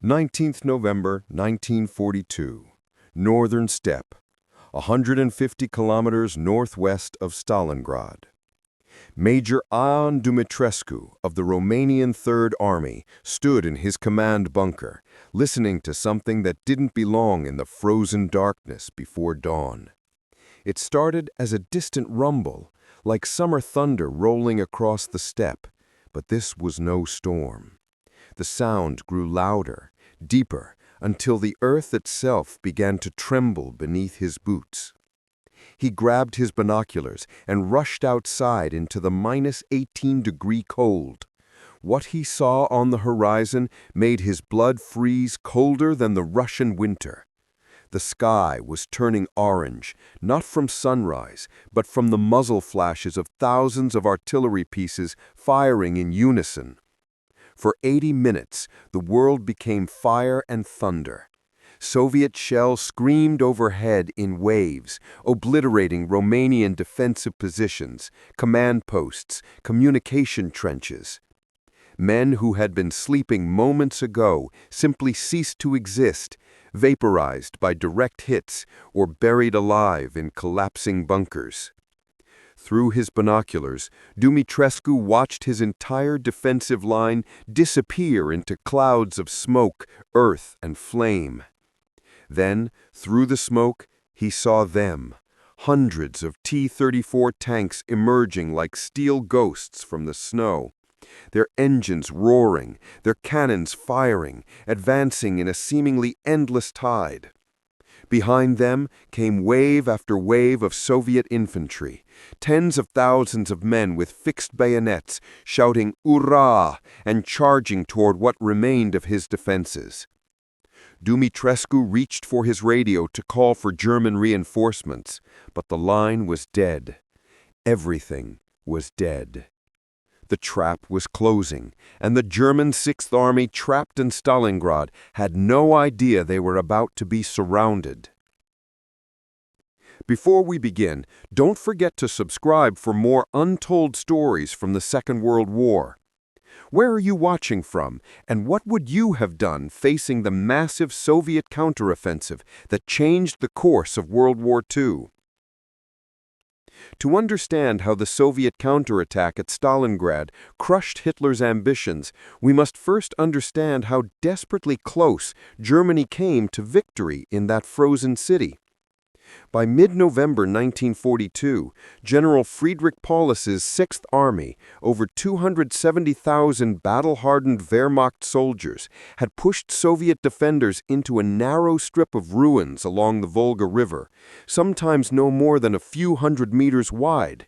19th November 1942, Northern Steppe, 150 kilometers northwest of Stalingrad. Major Ion Dumitrescu of the Romanian Third Army stood in his command bunker, listening to something that didn't belong in the frozen darkness before dawn. It started as a distant rumble, like summer thunder rolling across the steppe, but this was no storm. The sound grew louder, deeper, until the earth itself began to tremble beneath his boots. He grabbed his binoculars and rushed outside into the -18-degree cold. What he saw on the horizon made his blood freeze colder than the Russian winter. The sky was turning orange, not from sunrise, but from the muzzle flashes of thousands of artillery pieces firing in unison. For 80 minutes, the world became fire and thunder. Soviet shells screamed overhead in waves, obliterating Romanian defensive positions, command posts, communication trenches. Men who had been sleeping moments ago simply ceased to exist, vaporized by direct hits or buried alive in collapsing bunkers. Through his binoculars, Dumitrescu watched his entire defensive line disappear into clouds of smoke, earth, and flame. Then, through the smoke, he saw them, hundreds of T-34 tanks emerging like steel ghosts from the snow, their engines roaring, their cannons firing, advancing in a seemingly endless tide. Behind them came wave after wave of Soviet infantry, tens of thousands of men with fixed bayonets, shouting "Ura!" and charging toward what remained of his defenses. Dumitrescu reached for his radio to call for German reinforcements, but the line was dead. Everything was dead. The trap was closing, and the German Sixth Army, trapped in Stalingrad, had no idea they were about to be surrounded. Before we begin, don't forget to subscribe for more untold stories from the Second World War. Where are you watching from, and what would you have done facing the massive Soviet counteroffensive that changed the course of World War II? To understand how the Soviet counterattack at Stalingrad crushed Hitler's ambitions, we must first understand how desperately close Germany came to victory in that frozen city. By mid-November 1942, General Friedrich Paulus's Sixth Army, over 270,000 battle-hardened Wehrmacht soldiers, had pushed Soviet defenders into a narrow strip of ruins along the Volga River, sometimes no more than a few hundred meters wide.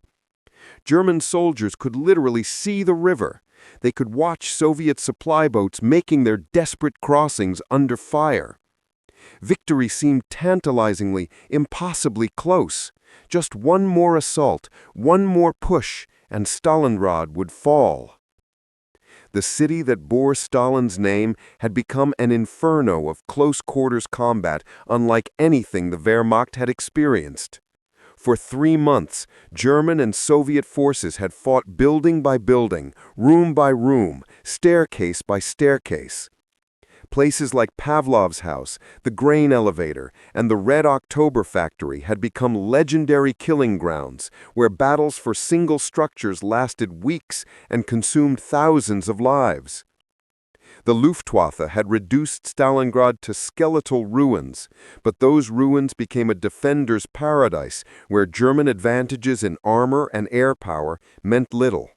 German soldiers could literally see the river. They could watch Soviet supply boats making their desperate crossings under fire. Victory seemed tantalizingly, impossibly close. Just one more assault, one more push, and Stalingrad would fall. The city that bore Stalin's name had become an inferno of close-quarters combat unlike anything the Wehrmacht had experienced. For 3 months, German and Soviet forces had fought building by building, room by room, staircase by staircase. Places like Pavlov's house, the grain elevator, and the Red October factory had become legendary killing grounds, where battles for single structures lasted weeks and consumed thousands of lives. The Luftwaffe had reduced Stalingrad to skeletal ruins, but those ruins became a defender's paradise where German advantages in armor and air power meant little.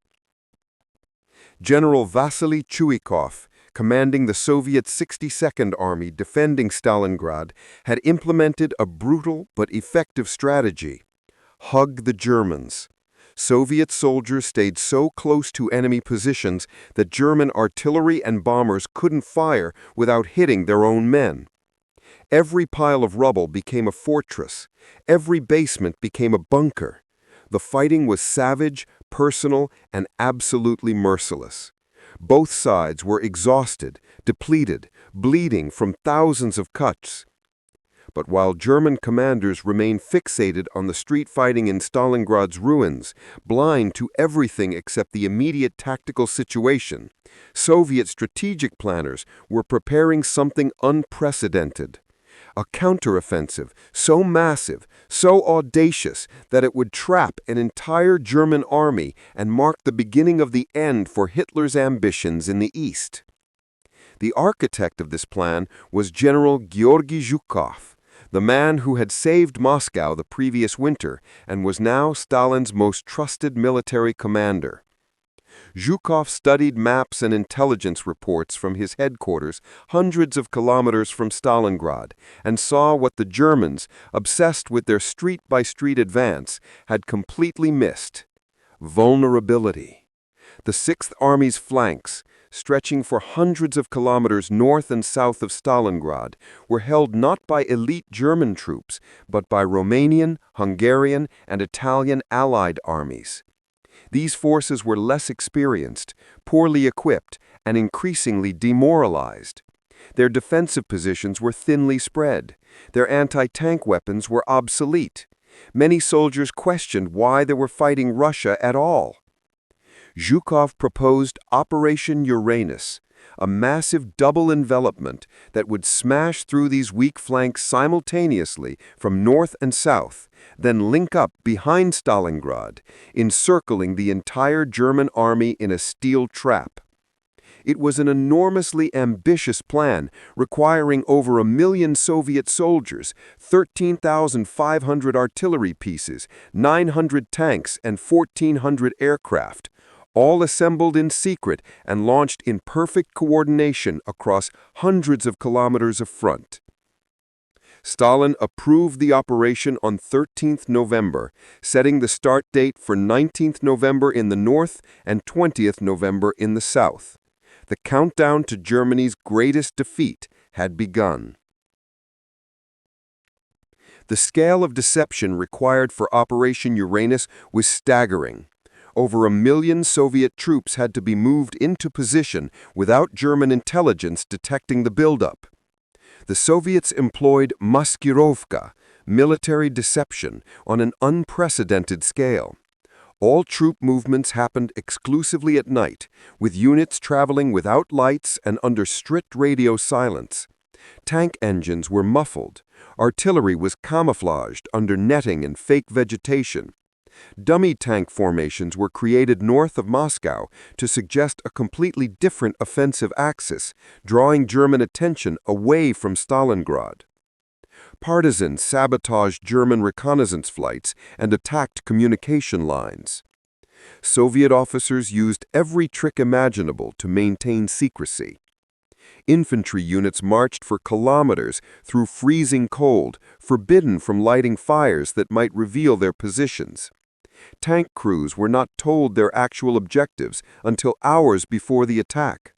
General Vasily Chuikov, commanding the Soviet 62nd Army defending Stalingrad, had implemented a brutal but effective strategy: hug the Germans. Soviet soldiers stayed so close to enemy positions that German artillery and bombers couldn't fire without hitting their own men. Every pile of rubble became a fortress. Every basement became a bunker. The fighting was savage, personal, and absolutely merciless. Both sides were exhausted, depleted, bleeding from thousands of cuts. But while German commanders remained fixated on the street fighting in Stalingrad's ruins, blind to everything except the immediate tactical situation, Soviet strategic planners were preparing something unprecedented. A counteroffensive so massive, so audacious that it would trap an entire German army and mark the beginning of the end for Hitler's ambitions in the East. The architect of this plan was General Georgy Zhukov, the man who had saved Moscow the previous winter and was now Stalin's most trusted military commander. Zhukov studied maps and intelligence reports from his headquarters hundreds of kilometers from Stalingrad and saw what the Germans, obsessed with their street-by-street advance, had completely missed: vulnerability. The Sixth Army's flanks, stretching for hundreds of kilometers north and south of Stalingrad, were held not by elite German troops, but by Romanian, Hungarian, and Italian Allied armies. These forces were less experienced, poorly equipped, and increasingly demoralized. Their defensive positions were thinly spread. Their anti-tank weapons were obsolete. Many soldiers questioned why they were fighting Russia at all. Zhukov proposed Operation Uranus, a massive double envelopment that would smash through these weak flanks simultaneously from north and south, then link up behind Stalingrad, encircling the entire German army in a steel trap. It was an enormously ambitious plan, requiring over 1 million Soviet soldiers, 13,500 artillery pieces, 900 tanks, and 1,400 aircraft, all assembled in secret and launched in perfect coordination across hundreds of kilometers of front. Stalin approved the operation on 13th November, setting the start date for 19th November in the north and 20th November in the south. The countdown to Germany's greatest defeat had begun. The scale of deception required for Operation Uranus was staggering. Over 1 million Soviet troops had to be moved into position without German intelligence detecting the buildup. The Soviets employed maskirovka, military deception, on an unprecedented scale. All troop movements happened exclusively at night, with units traveling without lights and under strict radio silence. Tank engines were muffled. Artillery was camouflaged under netting and fake vegetation. Dummy tank formations were created north of Moscow to suggest a completely different offensive axis, drawing German attention away from Stalingrad. Partisans sabotaged German reconnaissance flights and attacked communication lines. Soviet officers used every trick imaginable to maintain secrecy. Infantry units marched for kilometers through freezing cold, forbidden from lighting fires that might reveal their positions. Tank crews were not told their actual objectives until hours before the attack.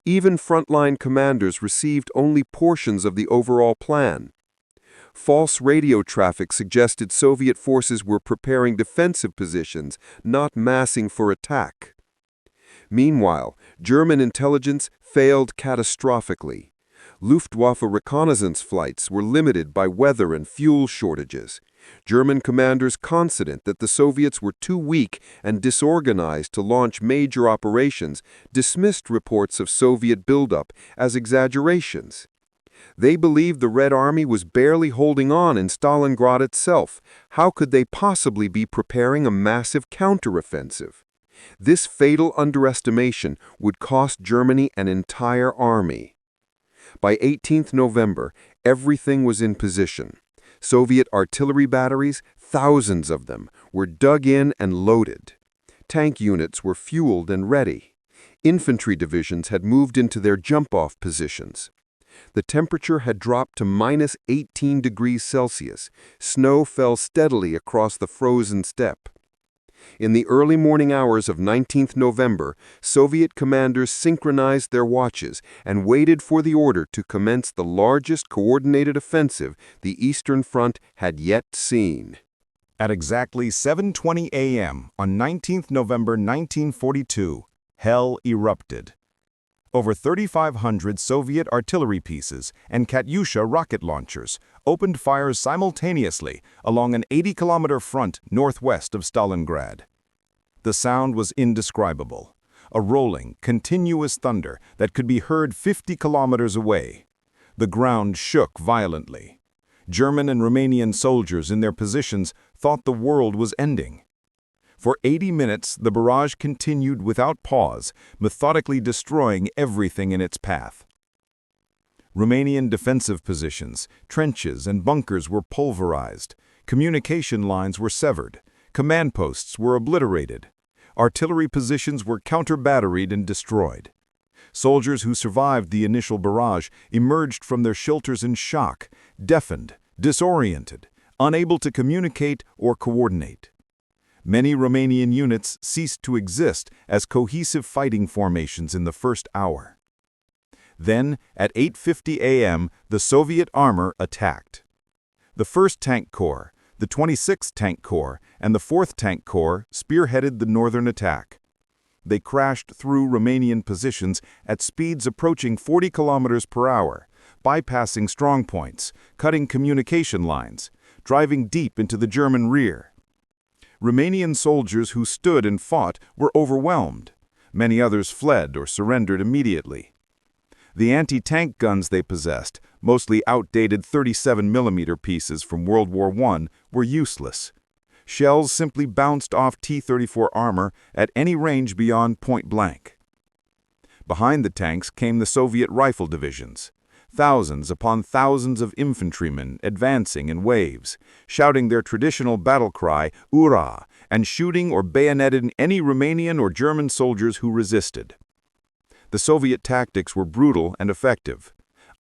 Even frontline commanders received only portions of the overall plan. False radio traffic suggested Soviet forces were preparing defensive positions, not massing for attack. Meanwhile, German intelligence failed catastrophically. Luftwaffe reconnaissance flights were limited by weather and fuel shortages. German commanders, confident that the Soviets were too weak and disorganized to launch major operations, dismissed reports of Soviet buildup as exaggerations. They believed the Red Army was barely holding on in Stalingrad itself. How could they possibly be preparing a massive counteroffensive? This fatal underestimation would cost Germany an entire army. By 18th November, everything was in position. Soviet artillery batteries, thousands of them, were dug in and loaded. Tank units were fueled and ready. Infantry divisions had moved into their jump-off positions. The temperature had dropped to minus 18 degrees Celsius. Snow fell steadily across the frozen steppe. In the early morning hours of 19th November, Soviet commanders synchronized their watches and waited for the order to commence the largest coordinated offensive the Eastern Front had yet seen. At exactly 7:20 a.m. on 19th November 1942, hell erupted. Over 3,500 Soviet artillery pieces and Katyusha rocket launchers opened fires simultaneously along an 80-kilometer front northwest of Stalingrad. The sound was indescribable. a rolling, continuous thunder that could be heard 50 kilometers away. The ground shook violently. German and Romanian soldiers in their positions thought the world was ending. For 80 minutes, the barrage continued without pause, methodically destroying everything in its path. Romanian defensive positions, trenches, and bunkers were pulverized. Communication lines were severed. Command posts were obliterated. Artillery positions were counter-batteried and destroyed. Soldiers who survived the initial barrage emerged from their shelters in shock, deafened, disoriented, unable to communicate or coordinate. Many Romanian units ceased to exist as cohesive fighting formations in the first hour. Then, at 8:50 a.m., the Soviet armor attacked. The 1st Tank Corps, the 26th Tank Corps, and the 4th Tank Corps spearheaded the northern attack. They crashed through Romanian positions at speeds approaching 40 kilometers per hour, bypassing strongpoints, cutting communication lines, driving deep into the German rear. Romanian soldiers who stood and fought were overwhelmed. Many others fled or surrendered immediately. The anti-tank guns they possessed, mostly outdated 37mm pieces from World War I, were useless. Shells simply bounced off T-34 armor at any range beyond point blank. Behind the tanks came the Soviet rifle divisions. Thousands upon thousands of infantrymen advancing in waves, shouting their traditional battle cry, "Ura!" and shooting or bayoneting any Romanian or German soldiers who resisted. The Soviet tactics were brutal and effective.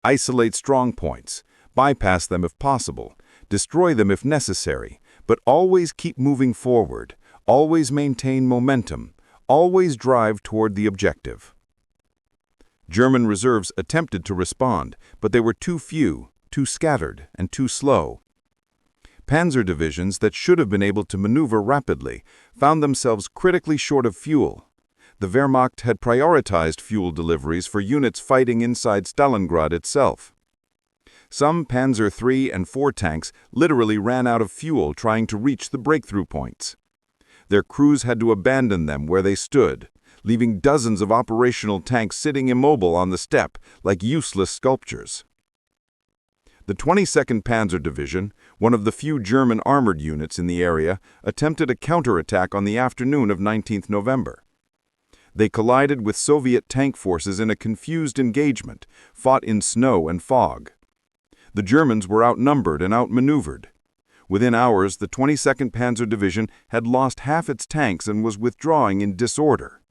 Isolate strong points, bypass them if possible, destroy them if necessary, but always keep moving forward, always maintain momentum, always drive toward the objective. German reserves attempted to respond, but they were too few, too scattered, and too slow. Panzer divisions that should have been able to maneuver rapidly found themselves critically short of fuel. The Wehrmacht had prioritized fuel deliveries for units fighting inside Stalingrad itself. Some Panzer III and IV tanks literally ran out of fuel trying to reach the breakthrough points. Their crews had to abandon them where they stood, leaving dozens of operational tanks sitting immobile on the steppe like useless sculptures. The 22nd Panzer Division, one of the few German armored units in the area, attempted a counterattack on the afternoon of 19th November. They collided with Soviet tank forces in a confused engagement, fought in snow and fog. The Germans were outnumbered and outmaneuvered. Within hours, the 22nd Panzer Division had lost half its tanks and was withdrawing in disorder.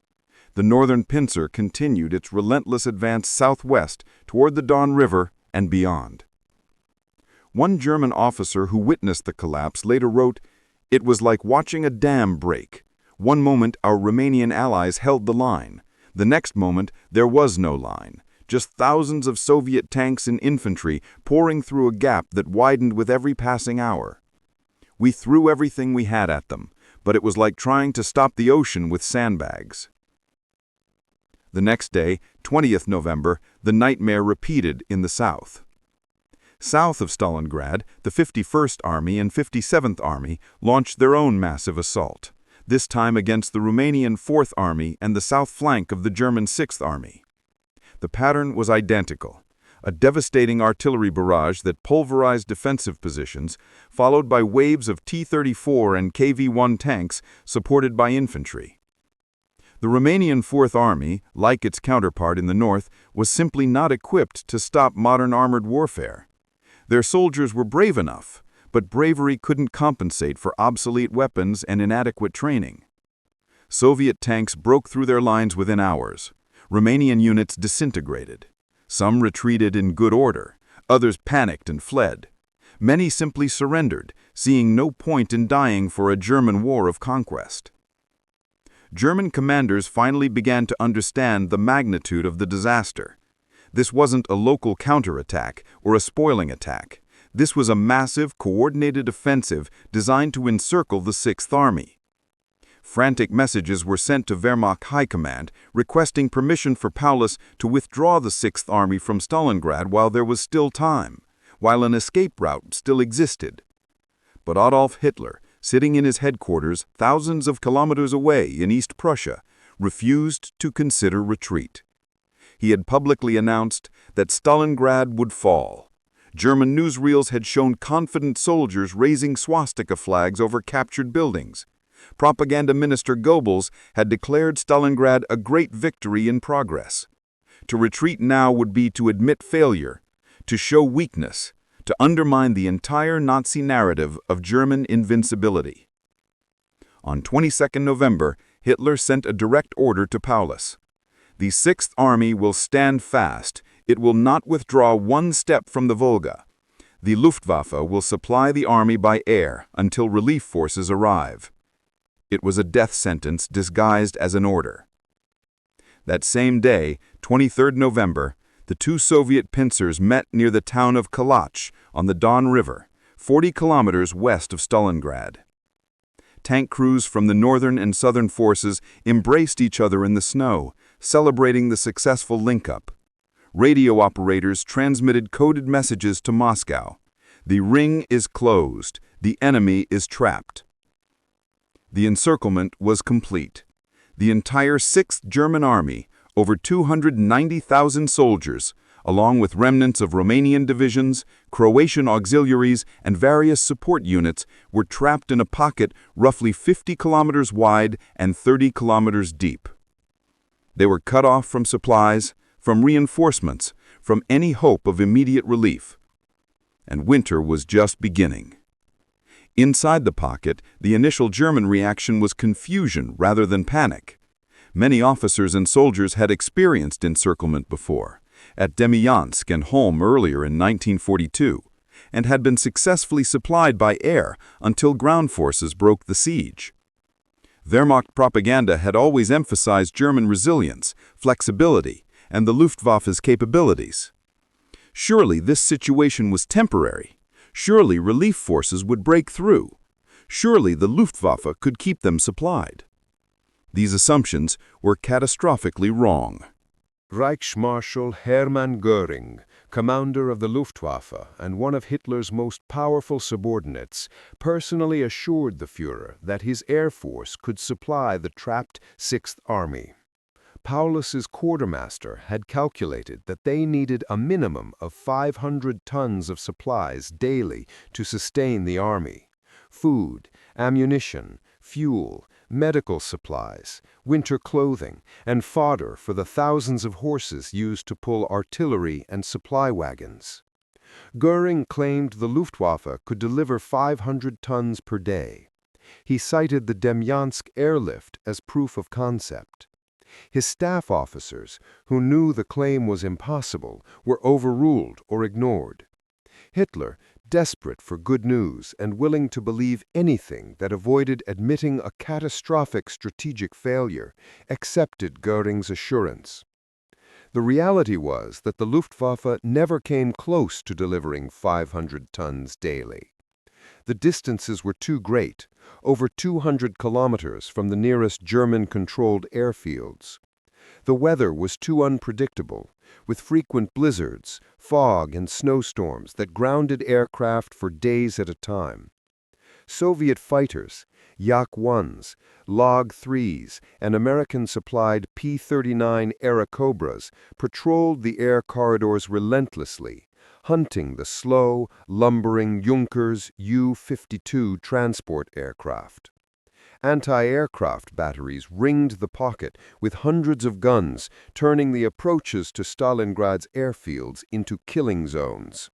The northern pincer continued its relentless advance southwest toward the Don River and beyond. One German officer who witnessed the collapse later wrote, "It was like watching a dam break. One moment our Romanian allies held the line. The next moment there was no line, just thousands of Soviet tanks and infantry pouring through a gap that widened with every passing hour. We threw everything we had at them, but it was like trying to stop the ocean with sandbags." The next day, 20th November, the nightmare repeated in the south. South of Stalingrad, the 51st Army and 57th Army launched their own massive assault, this time against the Romanian 4th Army and the south flank of the German 6th Army. The pattern was identical, a devastating artillery barrage that pulverized defensive positions, followed by waves of T-34 and KV-1 tanks supported by infantry. The Romanian 4th Army, like its counterpart in the north, was simply not equipped to stop modern armored warfare. Their soldiers were brave enough, but bravery couldn't compensate for obsolete weapons and inadequate training. Soviet tanks broke through their lines within hours. Romanian units disintegrated. Some retreated in good order, others panicked and fled. Many simply surrendered, seeing no point in dying for a German war of conquest. German commanders finally began to understand the magnitude of the disaster. This wasn't a local counterattack or a spoiling attack. This was a massive, coordinated offensive designed to encircle the 6th Army. Frantic messages were sent to Wehrmacht High Command requesting permission for Paulus to withdraw the 6th Army from Stalingrad while there was still time, while an escape route still existed. But Adolf Hitler, sitting in his headquarters thousands of kilometers away in East Prussia, refused to consider retreat. He had publicly announced that Stalingrad would fall. German newsreels had shown confident soldiers raising swastika flags over captured buildings. Propaganda Minister Goebbels had declared Stalingrad a great victory in progress. To retreat now would be to admit failure, to show weakness, to undermine the entire Nazi narrative of German invincibility. On 22 November, Hitler sent a direct order to Paulus. The Sixth Army will stand fast. It will not withdraw one step from the Volga. The Luftwaffe will supply the army by air until relief forces arrive. It was a death sentence disguised as an order. That same day, 23 November, the two Soviet pincers met near the town of Kalach on the Don River, 40 kilometers west of Stalingrad. Tank crews from the northern and southern forces embraced each other in the snow, celebrating the successful link-up. Radio operators transmitted coded messages to Moscow. The ring is closed. The enemy is trapped. The encirclement was complete. The entire 6th German Army, over 290,000 soldiers, along with remnants of Romanian divisions, Croatian auxiliaries, and various support units, were trapped in a pocket roughly 50 kilometers wide and 30 kilometers deep. They were cut off from supplies, from reinforcements, from any hope of immediate relief. And winter was just beginning. Inside the pocket, the initial German reaction was confusion rather than panic. Many officers and soldiers had experienced encirclement before, at Demyansk and Holm earlier in 1942, and had been successfully supplied by air until ground forces broke the siege. Wehrmacht propaganda had always emphasized German resilience, flexibility, and the Luftwaffe's capabilities. Surely this situation was temporary. Surely relief forces would break through. Surely the Luftwaffe could keep them supplied. These assumptions were catastrophically wrong. Reichsmarschall Hermann Göring, commander of the Luftwaffe and one of Hitler's most powerful subordinates, personally assured the Führer that his air force could supply the trapped Sixth Army. Paulus's quartermaster had calculated that they needed a minimum of 500 tons of supplies daily to sustain the army: food, ammunition, fuel, medical supplies, winter clothing, and fodder for the thousands of horses used to pull artillery and supply wagons. Göring claimed the Luftwaffe could deliver 500 tons per day. He cited the Demyansk airlift as proof of concept. His staff officers, who knew the claim was impossible, were overruled or ignored. Hitler, desperate for good news and willing to believe anything that avoided admitting a catastrophic strategic failure, accepted Göring's assurance. The reality was that the Luftwaffe never came close to delivering 500 tons daily. The distances were too great, over 200 kilometers from the nearest German-controlled airfields. The weather was too unpredictable, with frequent blizzards, fog, and snowstorms that grounded aircraft for days at a time. Soviet fighters, Yak-1s, Log-3s, and American-supplied P-39 Airacobras patrolled the air corridors relentlessly, hunting the slow, lumbering Junkers U-52 transport aircraft. Anti-aircraft batteries ringed the pocket with hundreds of guns, turning the approaches to Stalingrad's airfields into killing zones.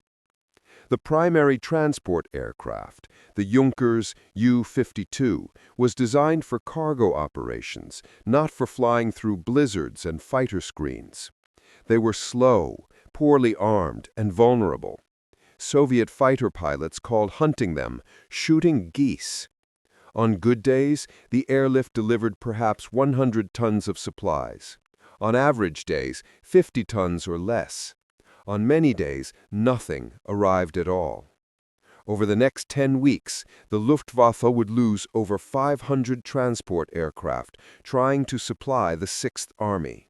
The primary transport aircraft, the Junkers U-52, was designed for cargo operations, not for flying through blizzards and fighter screens. They were slow, poorly armed, and vulnerable. Soviet fighter pilots called hunting them shooting geese. On good days, the airlift delivered perhaps 100 tons of supplies. On average days, 50 tons or less. On many days, nothing arrived at all. Over the next 10 weeks, the Luftwaffe would lose over 500 transport aircraft trying to supply the Sixth Army.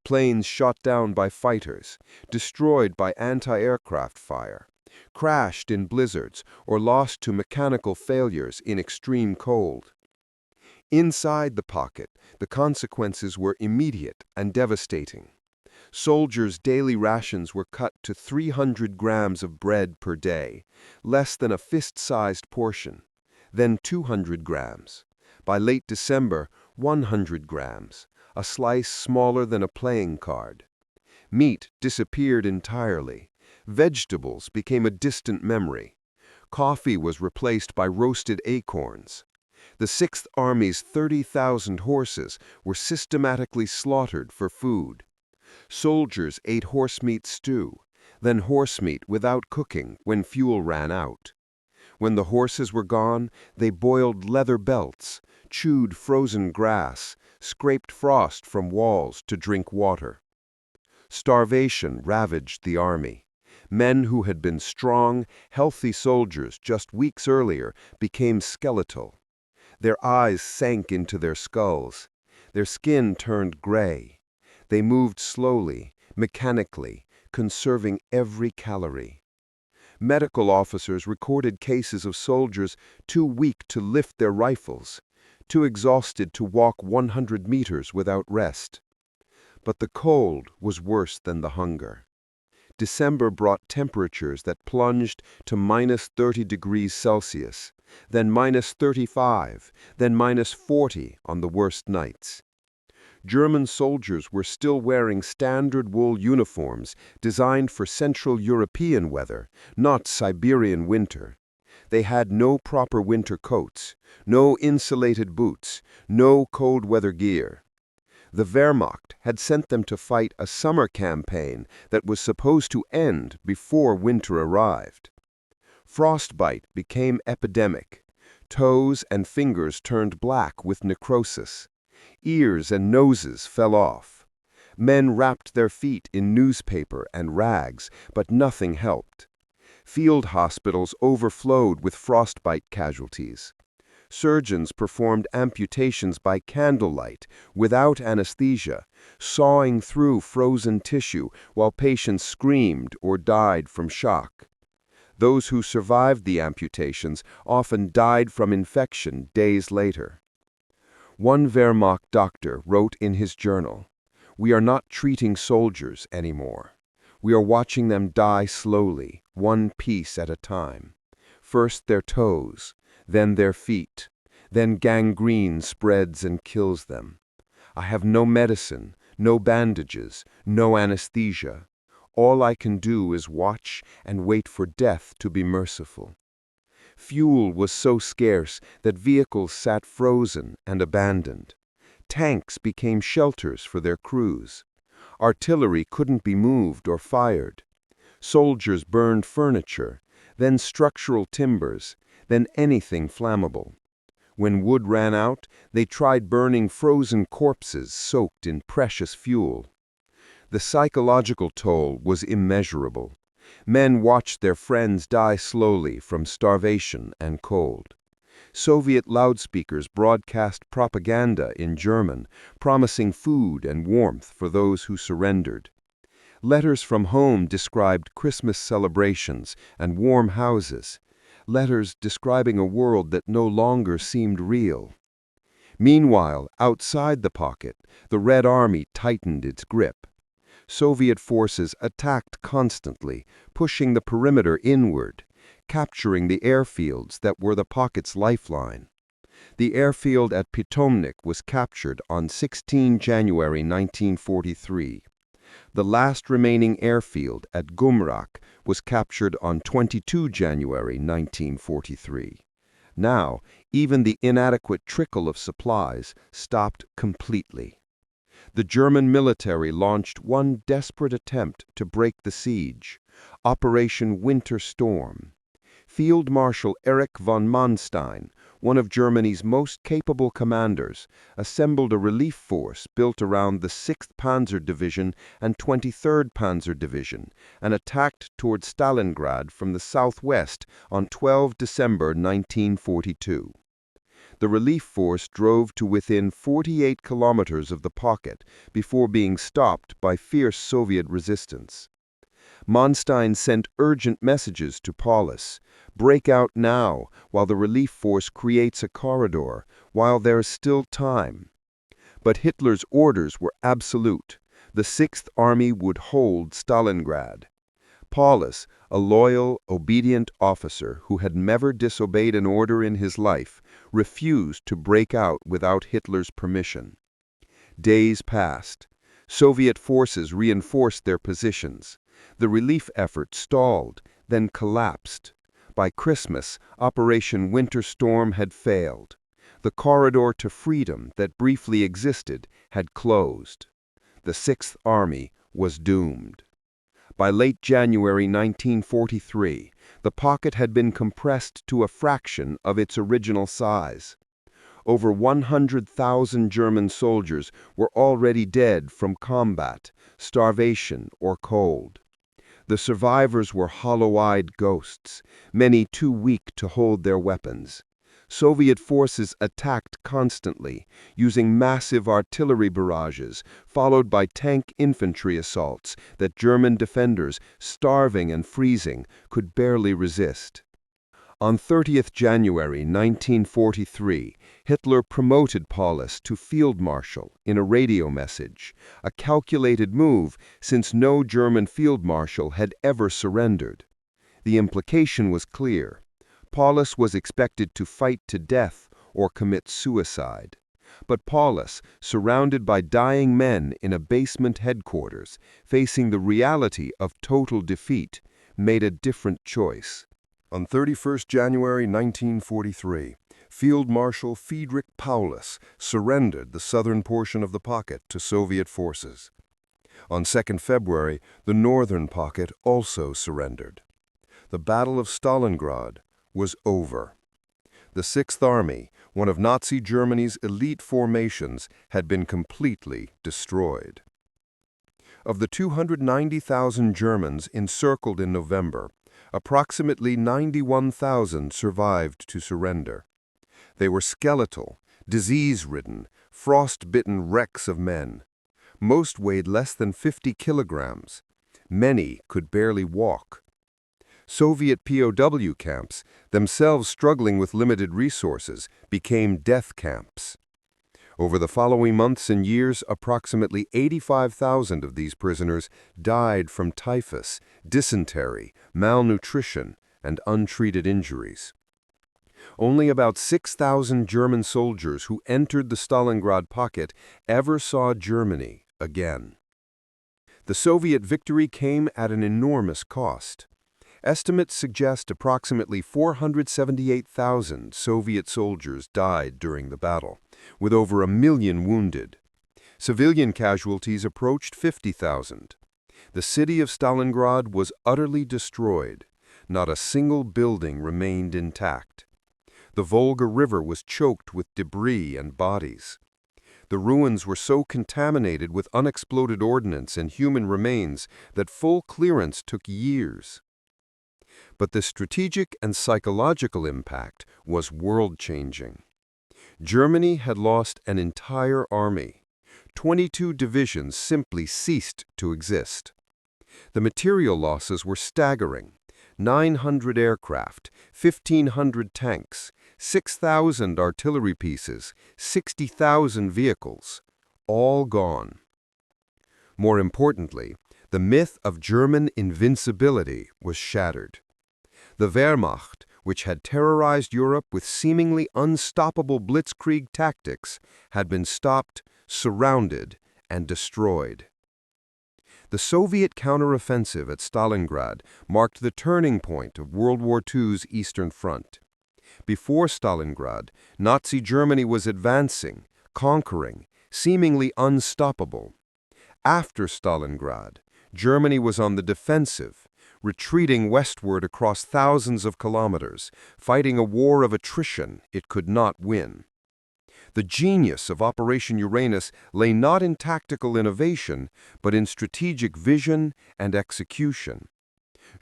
Planes shot down by fighters, destroyed by anti-aircraft fire, crashed in blizzards, or lost to mechanical failures in extreme cold. Inside the pocket, the consequences were immediate and devastating. Soldiers' daily rations were cut to 300 grams of bread per day, less than a fist-sized portion, then 200 grams. By late December, 100 grams, a slice smaller than a playing card. Meat disappeared entirely. Vegetables became a distant memory. Coffee was replaced by roasted acorns. The Sixth Army's 30,000 horses were systematically slaughtered for food. Soldiers ate horsemeat stew, then horsemeat without cooking when fuel ran out. When the horses were gone, they boiled leather belts, chewed frozen grass, scraped frost from walls to drink water. Starvation ravaged the army. Men who had been strong, healthy soldiers just weeks earlier became skeletal. Their eyes sank into their skulls. Their skin turned gray. They moved slowly, mechanically, conserving every calorie. Medical officers recorded cases of soldiers too weak to lift their rifles, too exhausted to walk 100 meters without rest. But the cold was worse than the hunger. December brought temperatures that plunged to minus 30 degrees Celsius, then minus 35, then minus 40 on the worst nights. German soldiers were still wearing standard wool uniforms designed for Central European weather, not Siberian winter. They had no proper winter coats, no insulated boots, no cold weather gear. The Wehrmacht had sent them to fight a summer campaign that was supposed to end before winter arrived. Frostbite became epidemic. Toes and fingers turned black with necrosis. Ears and noses fell off. Men wrapped their feet in newspaper and rags, but nothing helped. Field hospitals overflowed with frostbite casualties. Surgeons performed amputations by candlelight, without anesthesia, sawing through frozen tissue while patients screamed or died from shock. Those who survived the amputations often died from infection days later. One Wehrmacht doctor wrote in his journal, "We are not treating soldiers anymore. We are watching them die slowly, one piece at a time. First their toes, then their feet, then gangrene spreads and kills them. I have no medicine, no bandages, no anesthesia. All I can do is watch and wait for death to be merciful." Fuel was so scarce that vehicles sat frozen and abandoned. Tanks became shelters for their crews. Artillery couldn't be moved or fired. Soldiers burned furniture, then structural timbers, then anything flammable. When wood ran out, they tried burning frozen corpses soaked in precious fuel. The psychological toll was immeasurable. Men watched their friends die slowly from starvation and cold. Soviet loudspeakers broadcast propaganda in German, promising food and warmth for those who surrendered. Letters from home described Christmas celebrations and warm houses, letters describing a world that no longer seemed real. Meanwhile, outside the pocket, the Red Army tightened its grip. Soviet forces attacked constantly, pushing the perimeter inward, capturing the airfields that were the pocket's lifeline. The airfield at Pitomnik was captured on 16 January 1943. The last remaining airfield at Gumrak was captured on 22 January 1943. Now, even the inadequate trickle of supplies stopped completely. The German military launched one desperate attempt to break the siege, Operation Winter Storm. Field Marshal Erich von Manstein, one of Germany's most capable commanders, assembled a relief force built around the 6th Panzer Division and 23rd Panzer Division and attacked toward Stalingrad from the southwest on 12 December 1942. The relief force drove to within 48 kilometers of the pocket before being stopped by fierce Soviet resistance. Manstein sent urgent messages to Paulus. Break out now, while the relief force creates a corridor, while there is still time. But Hitler's orders were absolute. The Sixth Army would hold Stalingrad. Paulus, a loyal, obedient officer who had never disobeyed an order in his life, refused to break out without Hitler's permission. Days passed. Soviet forces reinforced their positions. The relief effort stalled, then collapsed. By Christmas, Operation Winter Storm had failed. The corridor to freedom that briefly existed had closed. The Sixth Army was doomed. By late January 1943, the pocket had been compressed to a fraction of its original size. Over 100,000 German soldiers were already dead from combat, starvation, or cold. The survivors were hollow-eyed ghosts, many too weak to hold their weapons. Soviet forces attacked constantly, using massive artillery barrages, followed by tank infantry assaults that German defenders, starving and freezing, could barely resist. On 30th January 1943, Hitler promoted Paulus to field marshal in a radio message, a calculated move since no German field marshal had ever surrendered. The implication was clear. Paulus was expected to fight to death or commit suicide. But Paulus, surrounded by dying men in a basement headquarters, facing the reality of total defeat, made a different choice. On 31st January 1943, Field Marshal Friedrich Paulus surrendered the southern portion of the pocket to Soviet forces. On 2nd February, the northern pocket also surrendered. The Battle of Stalingrad was over. The Sixth Army, one of Nazi Germany's elite formations, had been completely destroyed. Of the 290,000 Germans encircled in November, approximately 91,000 survived to surrender. They were skeletal, disease-ridden, frost-bitten wrecks of men. Most weighed less than 50 kilograms. Many could barely walk. Soviet POW camps, themselves struggling with limited resources, became death camps. Over the following months and years, approximately 85,000 of these prisoners died from typhus, dysentery, malnutrition, and untreated injuries. Only about 6,000 German soldiers who entered the Stalingrad pocket ever saw Germany again. The Soviet victory came at an enormous cost. Estimates suggest approximately 478,000 Soviet soldiers died during the battle, with over 1 million wounded. Civilian casualties approached 50,000. The city of Stalingrad was utterly destroyed. Not a single building remained intact. The Volga River was choked with debris and bodies. The ruins were so contaminated with unexploded ordnance and human remains that full clearance took years. But the strategic and psychological impact was world-changing. Germany had lost an entire army. 22 divisions simply ceased to exist. The material losses were staggering. 900 aircraft, 1,500 tanks, 6,000 artillery pieces, 60,000 vehicles, all gone. More importantly, the myth of German invincibility was shattered. The Wehrmacht, which had terrorized Europe with seemingly unstoppable blitzkrieg tactics, had been stopped, surrounded, and destroyed. The Soviet counteroffensive at Stalingrad marked the turning point of World War II's Eastern Front. Before Stalingrad, Nazi Germany was advancing, conquering, seemingly unstoppable. After Stalingrad, Germany was on the defensive, retreating westward across thousands of kilometers, fighting a war of attrition it could not win. The genius of Operation Uranus lay not in tactical innovation, but in strategic vision and execution.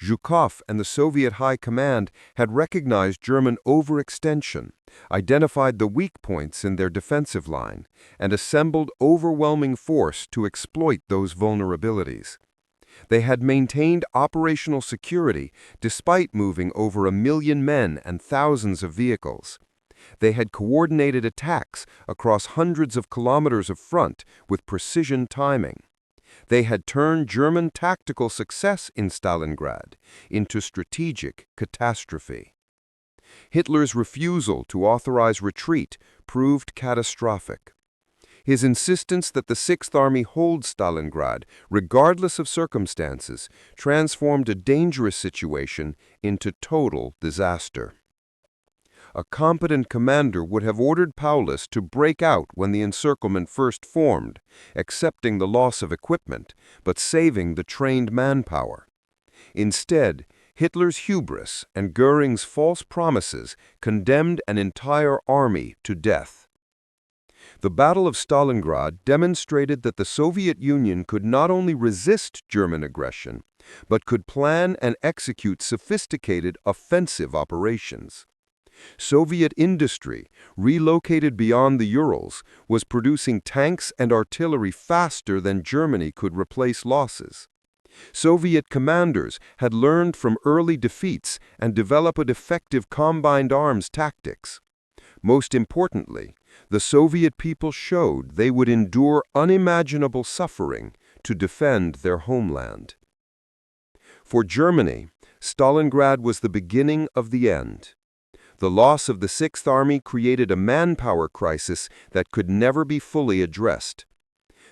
Zhukov and the Soviet High Command had recognized German overextension, identified the weak points in their defensive line, and assembled overwhelming force to exploit those vulnerabilities. They had maintained operational security despite moving over 1 million men and thousands of vehicles. They had coordinated attacks across hundreds of kilometers of front with precision timing. They had turned German tactical success in Stalingrad into strategic catastrophe. Hitler's refusal to authorize retreat proved catastrophic. His insistence that the Sixth Army hold Stalingrad, regardless of circumstances, transformed a dangerous situation into total disaster. A competent commander would have ordered Paulus to break out when the encirclement first formed, accepting the loss of equipment, but saving the trained manpower. Instead, Hitler's hubris and Göring's false promises condemned an entire army to death. The Battle of Stalingrad demonstrated that the Soviet Union could not only resist German aggression, but could plan and execute sophisticated offensive operations. Soviet industry, relocated beyond the Urals, was producing tanks and artillery faster than Germany could replace losses. Soviet commanders had learned from early defeats and developed effective combined arms tactics. Most importantly, the Soviet people showed they would endure unimaginable suffering to defend their homeland. For Germany, Stalingrad was the beginning of the end. The loss of the Sixth Army created a manpower crisis that could never be fully addressed.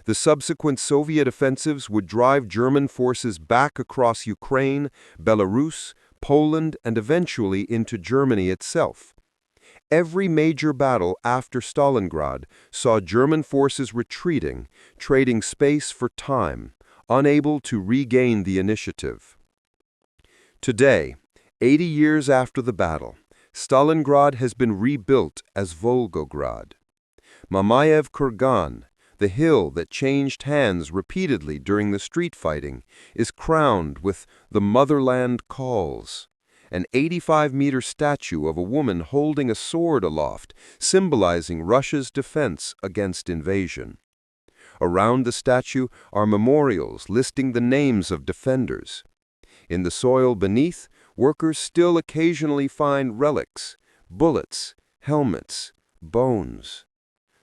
The subsequent Soviet offensives would drive German forces back across Ukraine, Belarus, Poland, and eventually into Germany itself. Every major battle after Stalingrad saw German forces retreating, trading space for time, unable to regain the initiative. Today, 80 years after the battle, Stalingrad has been rebuilt as Volgograd. Mamayev Kurgan, the hill that changed hands repeatedly during the street fighting, is crowned with "The Motherland Calls," an 85-meter statue of a woman holding a sword aloft, symbolizing Russia's defense against invasion. Around the statue are memorials listing the names of defenders. In the soil beneath, workers still occasionally find relics, bullets, helmets, bones.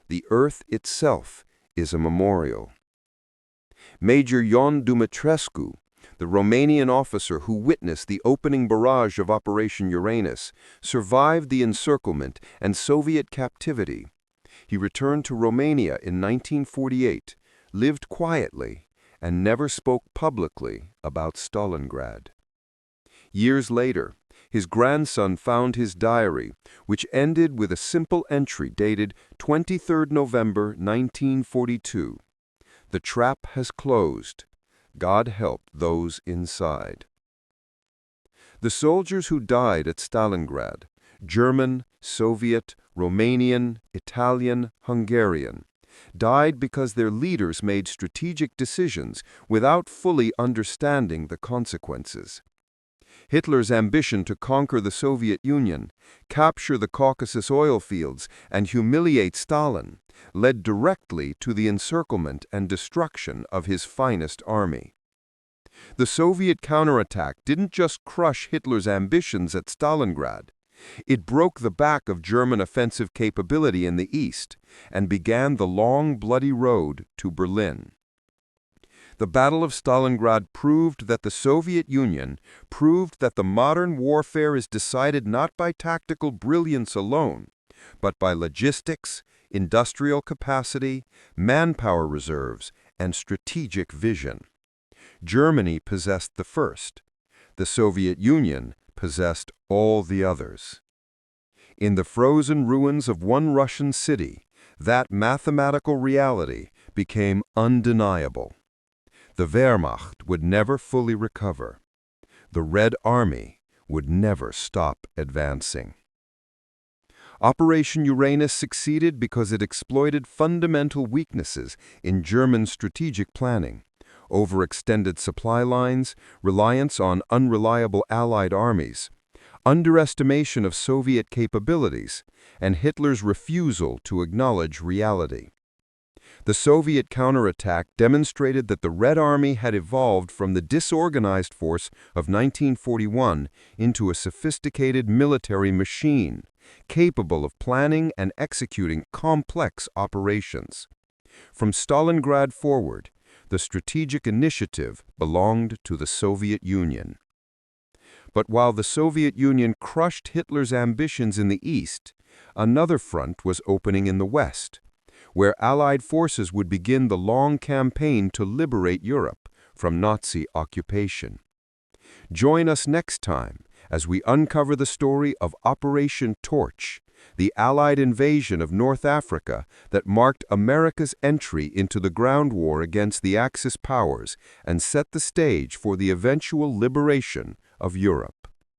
The earth itself is a memorial. Major Ion Dumitrescu, the Romanian officer who witnessed the opening barrage of Operation Uranus, survived the encirclement and Soviet captivity. He returned to Romania in 1948, lived quietly, and never spoke publicly about Stalingrad. Years later, his grandson found his diary, which ended with a simple entry dated 23 November 1942. "The trap has closed. God help those inside." The soldiers who died at Stalingrad, German, Soviet, Romanian, Italian, Hungarian, died because their leaders made strategic decisions without fully understanding the consequences. Hitler's ambition to conquer the Soviet Union, capture the Caucasus oil fields, and humiliate Stalin led directly to the encirclement and destruction of his finest army. The Soviet counterattack didn't just crush Hitler's ambitions at Stalingrad. It broke the back of German offensive capability in the east and began the long, bloody road to Berlin. The Battle of Stalingrad proved that the Soviet Union proved that the modern warfare is decided not by tactical brilliance alone, but by logistics, industrial capacity, manpower reserves, and strategic vision. Germany possessed the first. The Soviet Union possessed all the others. In the frozen ruins of one Russian city, that mathematical reality became undeniable. The Wehrmacht would never fully recover. The Red Army would never stop advancing. Operation Uranus succeeded because it exploited fundamental weaknesses in German strategic planning: overextended supply lines, reliance on unreliable Allied armies, underestimation of Soviet capabilities, and Hitler's refusal to acknowledge reality. The Soviet counterattack demonstrated that the Red Army had evolved from the disorganized force of 1941 into a sophisticated military machine, capable of planning and executing complex operations. From Stalingrad forward, the strategic initiative belonged to the Soviet Union. But while the Soviet Union crushed Hitler's ambitions in the East, another front was opening in the West, where Allied forces would begin the long campaign to liberate Europe from Nazi occupation. Join us next time as we uncover the story of Operation Torch, the Allied invasion of North Africa that marked America's entry into the ground war against the Axis powers and set the stage for the eventual liberation of Europe.